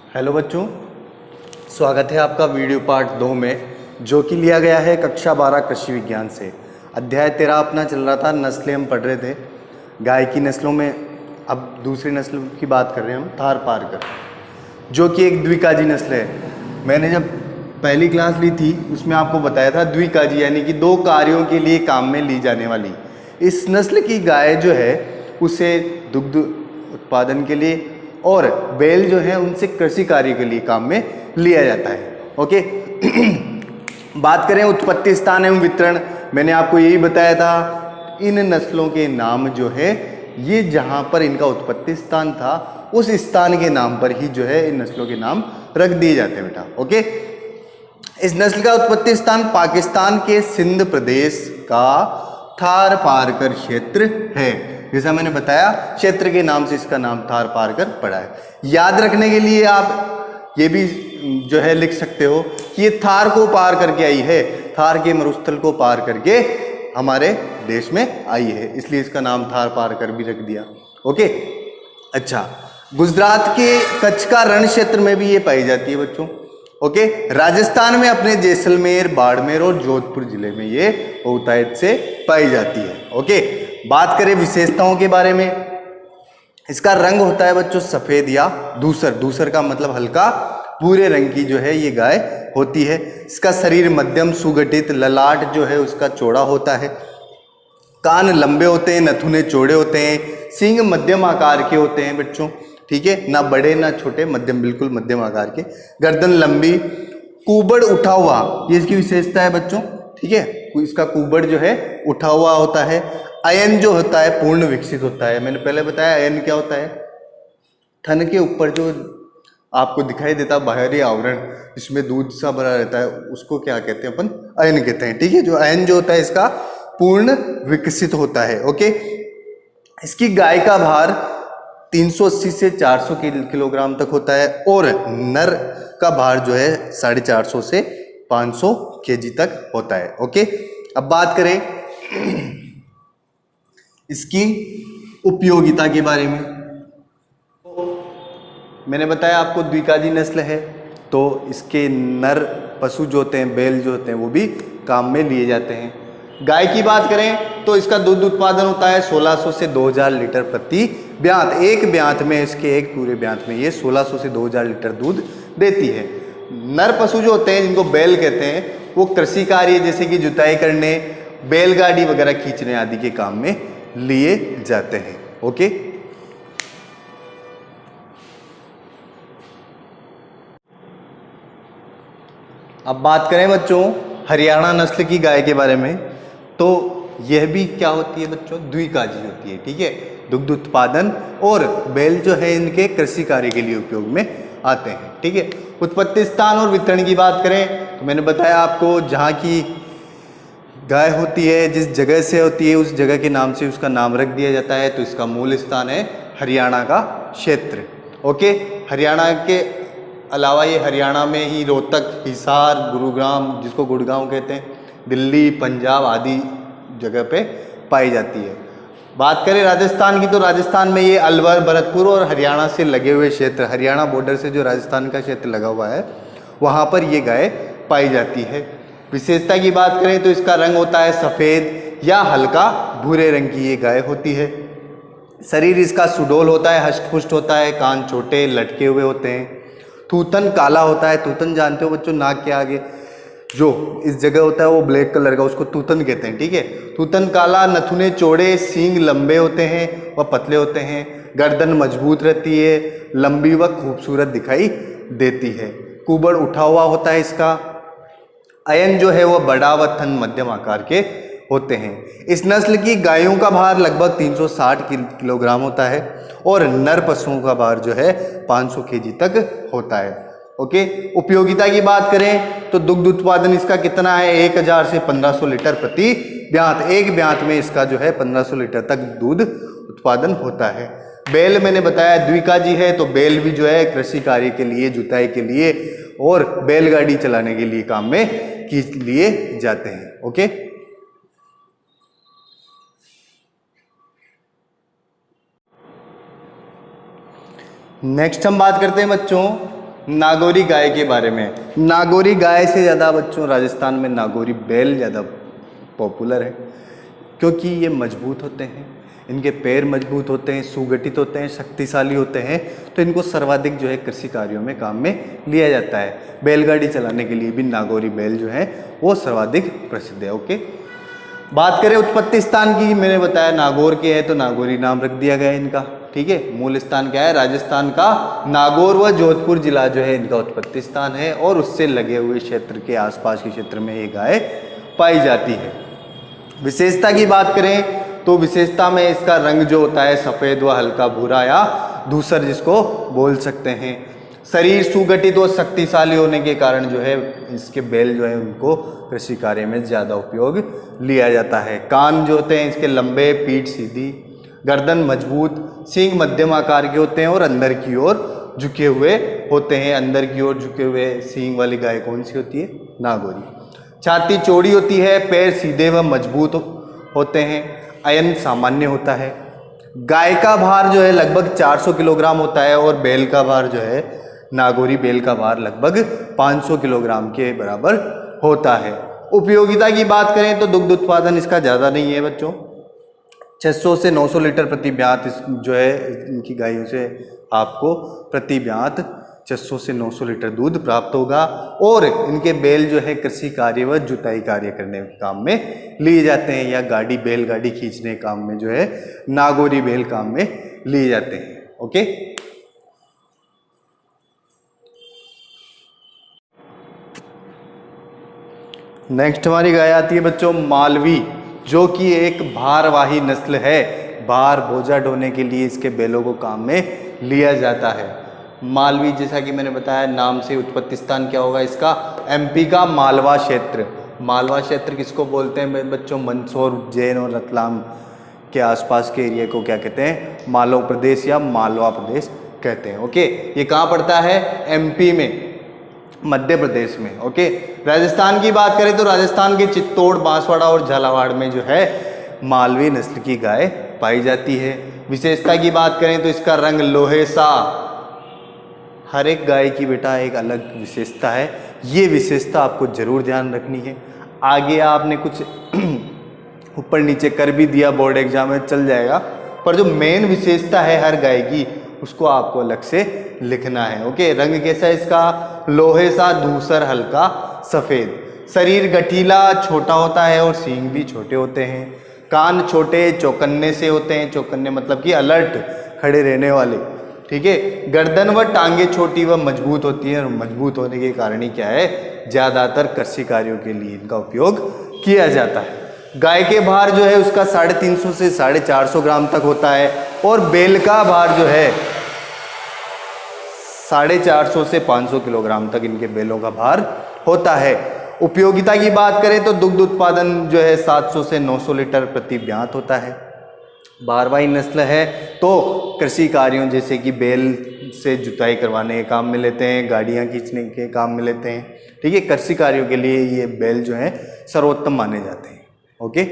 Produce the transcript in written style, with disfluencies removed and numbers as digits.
Hello बच्चों, स्वागत है आपका वीडियो पार्ट 2 में, जो कि लिया गया है कक्षा 12 कृषि विज्ञान से। अध्याय 13 अपना चल रहा था, नस्लें हम पढ़ रहे थे गाय की नस्लों में। अब दूसरी नस्ल की बात कर रहे हैं हम, थार पारकर, जो कि एक द्विकाजी नस्ल है। मैंने जब पहली क्लास ली थी उसमें आपको बताया था द्विकाजी यानी कि दो कार्यों के लिए काम में ली जाने वाली इस नस्ल की गाय जो है उसे दुग्ध उत्पादन के लिए और बैल जो है उनसे कृषि कार्य के लिए काम में लिया जाता है। ओके बात करें उत्पत्ति स्थान एवं वितरण, मैंने आपको यही बताया था इन नस्लों के नाम जो है ये जहां पर इनका उत्पत्ति स्थान था उस स्थान के नाम पर ही जो है इन नस्लों के नाम रख दिए जाते हैं बेटा। ओके, इस नस्ल का उत्पत्ति स्थान पाकिस्तान के सिंध प्रदेश का थार पारकर क्षेत्र है। जैसा मैंने बताया क्षेत्र के नाम से इसका नाम थार पारकर पड़ा है। याद रखने के लिए आप ये भी जो है लिख सकते हो कि ये थार को पार करके आई है, थार के मरुस्थल को पार करके हमारे देश में आई है, इसलिए इसका नाम थार पारकर भी रख दिया। ओके, अच्छा, गुजरात के कच्छ का रण क्षेत्र में भी ये पाई जाती है बच्चों। ओके, राजस्थान में अपने जैसलमेर, बाड़मेर और जोधपुर जिले में ये बहुतायत से पाई जाती है। ओके, बात करें विशेषताओं के बारे में, इसका रंग होता है बच्चों सफेद या धूसर। धूसर का मतलब हल्का भूरे रंग की जो है ये गाय होती है। इसका शरीर मध्यम सुगठित, ललाट जो है उसका चौड़ा होता है, कान लंबे होते हैं, नथुने चौड़े होते हैं, सींग मध्यम आकार के होते हैं बच्चों, ठीक है, ना बड़े ना छोटे, मध्यम, बिल्कुल मध्यम आकार के, गर्दन लंबी, कुबड़ उठा हुआ, ये इसकी विशेषता है बच्चों, ठीक है, इसका कुबड़ जो है उठा हुआ होता है। अयन जो होता है पूर्ण विकसित होता है। मैंने पहले बताया अयन क्या होता है, थन के ऊपर जो आपको दिखाई देता बाहरी आवरण इसमें दूध सा भरा रहता है उसको क्या कहते हैं अपन, अयन कहते हैं, ठीक है। जो अयन जो होता है इसका पूर्ण विकसित होता है। ओके, इसकी गाय का भार 380 से 400 किलोग्राम तक होता है और नर का भार जो है 450 से 500 केजी तक होता है। ओके, अब बात करें इसकी उपयोगिता के बारे में। मैंने बताया आपको द्विकाजी नस्ल है, तो इसके नर पशु जो होते हैं, बैल जो होते हैं, वो भी काम में लिए जाते हैं। गाय की बात करें तो इसका दूध उत्पादन होता है 1600 से 2000 लीटर प्रति ब्यात। एक ब्यात में, इसके एक पूरे ब्यात में ये 1600 से 2000 लीटर दूध देती है। नर पशु जो होते हैं जिनको बैल कहते हैं वो कृषि कार्य जैसे कि जुताई करने, बैलगाड़ी वगैरह खींचने आदि के काम में लिए जाते हैं। ओके, अब बात करें बच्चों हरियाणा नस्ल की गाय के बारे में, तो यह भी क्या होती है बच्चों, द्विकाजी होती है, ठीक है। दुग्ध उत्पादन और बैल जो है इनके कृषि कार्य के लिए उपयोग में आते हैं, ठीक है। उत्पत्ति स्थान और वितरण की बात करें तो मैंने बताया आपको जहाँ की गाय होती है, जिस जगह से होती है उस जगह के नाम से उसका नाम रख दिया जाता है, तो इसका मूल स्थान है हरियाणा का क्षेत्र। ओके, हरियाणा के अलावा ये हरियाणा में ही रोहतक, हिसार, गुरुग्राम जिसको गुड़गांव कहते हैं, दिल्ली, पंजाब आदि जगह पे पाई जाती है। बात करें राजस्थान की तो राजस्थान में ये अलवर, भरतपुर और हरियाणा से लगे हुए क्षेत्र, हरियाणा बॉर्डर से जो राजस्थान का क्षेत्र लगा हुआ है वहाँ पर ये गाय पाई जाती है। विशेषता की बात करें तो इसका रंग होता है सफ़ेद या हल्का भूरे रंग की ये गाय होती है। शरीर इसका सुडौल होता है, हष्ट-पुष्ट होता है, कान छोटे लटके हुए होते हैं, थूथन काला होता है। थूथन जानते हो बच्चों, नाक के आगे जो इस जगह होता है वो ब्लैक कलर का, उसको थूथन कहते हैं, ठीक है। थूथन काला, नथुने चौड़े, सींग लंबे होते हैं व पतले होते हैं, गर्दन मजबूत रहती है, लंबी व खूबसूरत दिखाई देती है, कुबड़ उठा हुआ होता है इसका। अयन जो है वो बड़ा व थन मध्यम आकार के होते हैं। इस नस्ल की गायों का भार लगभग 360 किलोग्राम होता है और नर पशुओं का भार जो है 500 केजी तक होता है। ओके, उपयोगिता की बात करें तो दुग्ध उत्पादन इसका कितना है, 1000 से 1500 लीटर प्रति ब्यात। एक ब्यात में इसका जो है 1500 लीटर तक दूध उत्पादन होता है। बैल मैंने बताया द्विकाजी है, तो बैल भी जो है कृषि कार्य के लिए, जुताई के लिए और बैलगाड़ी चलाने के लिए काम में लिए जाते हैं। ओके, नेक्स्ट हम बात करते हैं बच्चों नागौरी गाय के बारे में। नागौरी गाय से ज़्यादा बच्चों राजस्थान में नागौरी बैल ज़्यादा पॉपुलर है, क्योंकि ये मजबूत होते हैं, इनके पैर मजबूत होते हैं, सुगठित होते हैं, शक्तिशाली होते हैं, तो इनको सर्वाधिक जो है कृषि कार्यों में काम में लिया जाता है। बैलगाड़ी चलाने के लिए भी नागौरी बैल जो है वो सर्वाधिक प्रसिद्ध है। ओके, बात करें उत्पत्ति स्थान की, मैंने बताया नागौर के है तो नागौरी नाम रख दिया गया है इनका। ठीक है, मूल स्थान क्या है? राजस्थान का नागौर व जोधपुर जिला जो है इनका उत्पत्ति स्थान है, और उससे लगे हुए क्षेत्र के आसपास के क्षेत्र में ये गाय पाई जाती है। विशेषता की बात करें तो विशेषता में इसका रंग जो होता है सफ़ेद व हल्का भूरा या धूसर जिसको बोल सकते हैं। शरीर सुगठित और शक्तिशाली होने के कारण जो है इसके बैल जो है उनको कृषि कार्य में ज़्यादा उपयोग लिया जाता है। कान जो होते हैं इसके लंबे, पीठ सीधी, गर्दन मजबूत, सींग मध्यम आकार के होते हैं और अंदर की ओर झुके हुए होते हैं। अंदर की ओर झुके हुए सींग वाली गाय कौन सी होती है? नागौरी। छाती चौड़ी होती है, पैर सीधे व मजबूत होते हैं, अयन सामान्य होता है। गाय का भार जो है लगभग 400 किलोग्राम होता है, और बैल का भार जो है नागौरी बैल का भार लगभग 500 किलोग्राम के बराबर होता है। उपयोगिता की बात करें तो दुग्ध उत्पादन इसका ज़्यादा नहीं है बच्चों, 600 से 900 लीटर प्रति ब्यात जो है इनकी गायों से आपको प्रति ब्यात 600 से 900 लीटर दूध प्राप्त होगा। और इनके बैल जो है कृषि कार्य व जुताई कार्य करने के काम में लिए जाते हैं, या गाड़ी बैलगाड़ी खींचने के काम में जो है नागौरी बैल काम में लिए जाते हैं। ओके, नेक्स्ट हमारी गाय आती है बच्चों मालवी, जो कि एक भारवाही नस्ल है। भार बोझा ढोने के लिए इसके बैलों को काम में लिया जाता है। मालवी, जैसा कि मैंने बताया नाम से उत्पत्ति स्थान क्या होगा इसका? एमपी का मालवा क्षेत्र। मालवा क्षेत्र किसको बोलते हैं बच्चों? मंदसौर, उज्जैन और रतलाम के आसपास के एरिया को क्या कहते हैं? मालवा प्रदेश या मालवा प्रदेश कहते हैं। ओके, ये कहाँ पड़ता है? एमपी में, मध्य प्रदेश में। ओके, राजस्थान की बात करें तो राजस्थान के चित्तौड़, बांसवाड़ा और झालावाड़ में जो है मालवी नस्ल की गाय पाई जाती है। विशेषता की बात करें तो इसका रंग लोहे सा, हर एक गाय की बेटा एक अलग विशेषता है, ये विशेषता आपको जरूर ध्यान रखनी है। आगे आपने कुछ ऊपर नीचे कर भी दिया बोर्ड एग्जाम में चल जाएगा, पर जो मेन विशेषता है हर गाय की उसको आपको अलग से लिखना है। ओके, रंग कैसा है इसका? लोहे सा धूसर हल्का सफ़ेद। शरीर गठीला छोटा होता है और सींग भी छोटे होते हैं। कान छोटे चौकन्ने से होते हैं, चौकन्ने मतलब कि अलर्ट खड़े रहने वाले। ठीक है, गर्दन व टांगे छोटी व मजबूत होती है, और मजबूत होने के कारण ही क्या है ज़्यादातर कृषि कार्यों के लिए इनका उपयोग किया जाता है। गाय के भार जो है उसका 350 से 450 ग्राम तक होता है, और बैल का भार जो है 450 से 500 किलोग्राम तक इनके बैलों का भार होता है। उपयोगिता की बात करें तो दुग्ध उत्पादन जो है 700 से 900 लीटर प्रति ब्यात होता है। भारवाही नस्ल है तो कृषि कार्यों जैसे कि बैल से जुताई करवाने के काम में लेते हैं, गाड़ियां खींचने के काम में लेते हैं। ठीक है, कृषि कार्यों के लिए ये बैल जो है सर्वोत्तम माने जाते हैं। ओके।